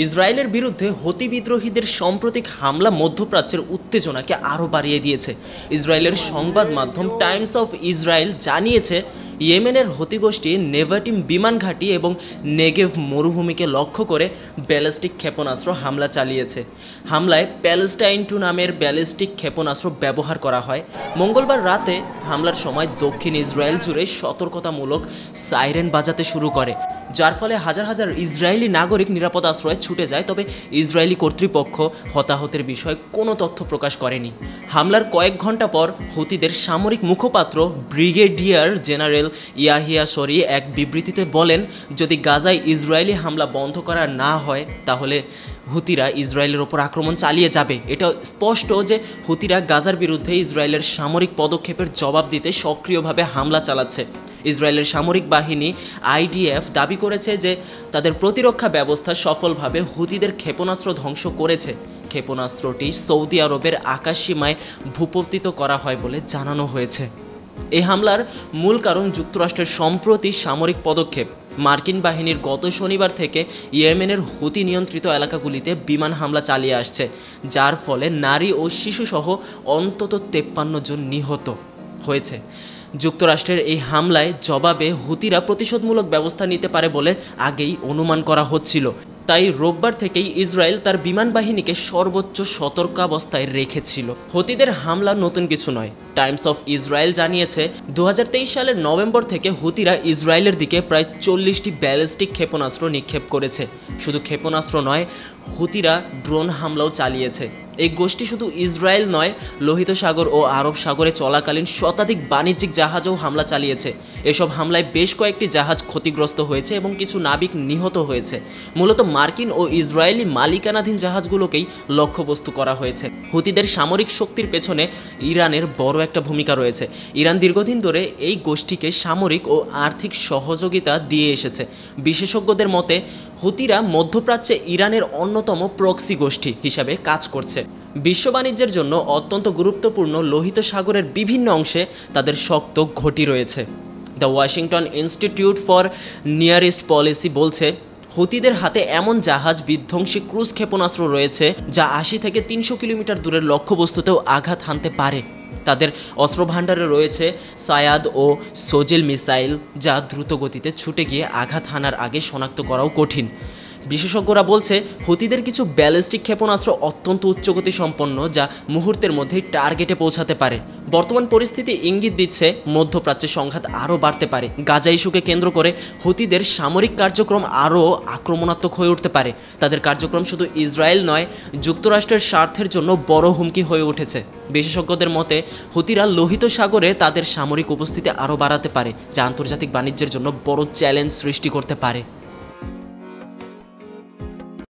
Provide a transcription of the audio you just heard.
ইসরায়েলের বিরুদ্ধে হুতি বিদ্রোহীদের সাম্প্রতিক হামলা মধ্যপ্রাচ্যের উত্তেজনাকে আরও বাড়িয়ে দিয়েছে। ইসরায়েলের সংবাদ মাধ্যম টাইমস অফ ইসরায়েল জানিয়েছে, ইয়েমেনের হুতি গোষ্ঠী নেভাটিম বিমান ঘাঁটি এবং নেগেভ মরুভূমিকে লক্ষ্য করে ব্যালিস্টিক ক্ষেপণাস্ত্র হামলা চালিয়েছে। হামলায় প্যালেস্টাইন 2 নামের ব্যালিস্টিক ক্ষেপণাস্ত্র ব্যবহার করা হয়। মঙ্গলবার রাতে হামলার সময় দক্ষিণ ইসরায়েল জুড়ে সতর্কতামূলক সাইরেন বাজাতে শুরু করে, যার ফলে হাজার হাজার ইসরায়েলি নাগরিক নিরাপদ আশ্রয়ে ছুটে যায়। তবে ইসরায়েলি কর্তৃপক্ষ হতাহতের বিষয়ে কোনো তথ্য প্রকাশ করেনি। হামলার কয়েক ঘন্টা পর হুতিদের সামরিক মুখপাত্র ব্রিগেডিয়ার জেনারেল ইয়াহিয়া সরি এক বিবৃতিতে বলেন, যদি গাজায় ইসরায়েলি হামলা বন্ধ করা না হয় তাহলে হুতিরা ইসরায়েলের ওপর আক্রমণ চালিয়ে যাবে। এটা স্পষ্ট যে হুতিরা গাজার বিরুদ্ধে ইসরায়েলের সামরিক পদক্ষেপের জবাব দিতে সক্রিয়ভাবে হামলা চালাচ্ছে। ইসরায়েলের সামরিক বাহিনী IDF দাবি করেছে যে তাদের প্রতিরক্ষা ব্যবস্থা সফলভাবে হুতিদের ক্ষেপণাস্ত্র ধ্বংস করেছে। ক্ষেপণাস্ত্রটি সৌদি আরবের আকাশসীমায় ভূপতিত করা হয় বলে জানানো হয়েছে। এই হামলার মূল কারণ যুক্তরাষ্ট্রের সম্প্রতি সামরিক পদক্ষেপ। মার্কিন বাহিনীর গত শনিবার থেকে ইয়েমেনের হুতি নিয়ন্ত্রিত এলাকাগুলিতে বিমান হামলা চালিয়ে আসছে, যার ফলে নারী ও শিশুসহ অন্তত 53 জন নিহত হয়েছে। যুক্তরাষ্ট্রের এই হামলায় জবাবে হুতিরা প্রতিশোধমূলক ব্যবস্থা নিতে পারে বলে আগেই অনুমান করা হচ্ছিল। তাই রোববার থেকেই ইসরায়েল তার বিমান বাহিনীকে সর্বোচ্চ সতর্কাবস্থায় রেখেছিল। হুতিদের হামলা নতুন কিছু নয়। টাইমস অফ ইসরায়েল জানিয়েছে, 2023 সালের নভেম্বর থেকে হুতিরা ইসরায়েলের দিকে প্রায় 40টি ব্যালিস্টিক ক্ষেপণাস্ত্র নিক্ষেপ করেছে। শুধু ক্ষেপণাস্ত্র নয়, হুতিরা ড্রোন হামলাও চালিয়েছে। এই গোষ্ঠী শুধু ইসরায়েল নয়, লোহিত সাগর ও আরব সাগরে চলাকালীন শতাধিক বাণিজ্যিক জাহাজেও হামলা চালিয়েছে। এসব হামলায় বেশ কয়েকটি জাহাজ ক্ষতিগ্রস্ত হয়েছে এবং কিছু নাবিক নিহত হয়েছে। মূলত মার্কিন ও ইসরায়েলি মালিকানাধীন জাহাজগুলোকেই লক্ষ্যবস্তু করা হয়েছে। হুতিদের সামরিক শক্তির পেছনে ইরানের বড় একটা ভূমিকা রয়েছে। ইরান দীর্ঘদিন ধরে এই গোষ্ঠীকে সামরিক ও আর্থিক সহযোগিতা দিয়ে এসেছে। বিশেষজ্ঞদের মতে হুতিরা মধ্যপ্রাচ্যে ইরানের অন্যতম প্রক্সি গোষ্ঠী হিসাবে কাজ করছে। বিশ্ব বাণিজ্যের জন্য অত্যন্ত গুরুত্বপূর্ণ লোহিত সাগরের বিভিন্ন অংশে তাদের শক্ত ঘটি রয়েছে। The Washington institute for near east policy বলছে, হুতিদের হাতে এমন জাহাজ বিধ্বংসী ক্রুজ ক্ষেপণাস্ত্র রয়েছে যা 80 থেকে 300 কিলোমিটার দূরের লক্ষ্যবস্তুতেও আঘাত হানতে পারে। তাদের অস্ত্রভাণ্ডারে রয়েছে সায়াদ ও সোজেল মিসাইল, যা দ্রুত গতিতে ছুটে গিয়ে আঘাত হানার আগে শনাক্ত করাও কঠিন। বিশেষজ্ঞরা বলছে, হুতিদের কিছু ব্যালিস্টিক ক্ষেপণাস্ত্র অত্যন্ত উচ্চগতি সম্পন্ন, যা মুহূর্তের মধ্যেই টার্গেটে পৌঁছাতে পারে। বর্তমান পরিস্থিতি ইঙ্গিত দিচ্ছে মধ্যপ্রাচ্যে সংঘাত আরও বাড়তে পারে। গাজা ইস্যুকে কেন্দ্র করে হুতিদের সামরিক কার্যক্রম আরও আক্রমণাত্মক হয়ে উঠতে পারে। তাদের কার্যক্রম শুধু ইসরায়েল নয়, যুক্তরাষ্ট্রের স্বার্থের জন্য বড় হুমকি হয়ে উঠেছে। বিশেষজ্ঞদের মতে হুতিরা লোহিত সাগরে তাদের সামরিক উপস্থিতি আরও বাড়াতে পারে, যা আন্তর্জাতিক বাণিজ্যের জন্য বড় চ্যালেঞ্জ সৃষ্টি করতে পারে।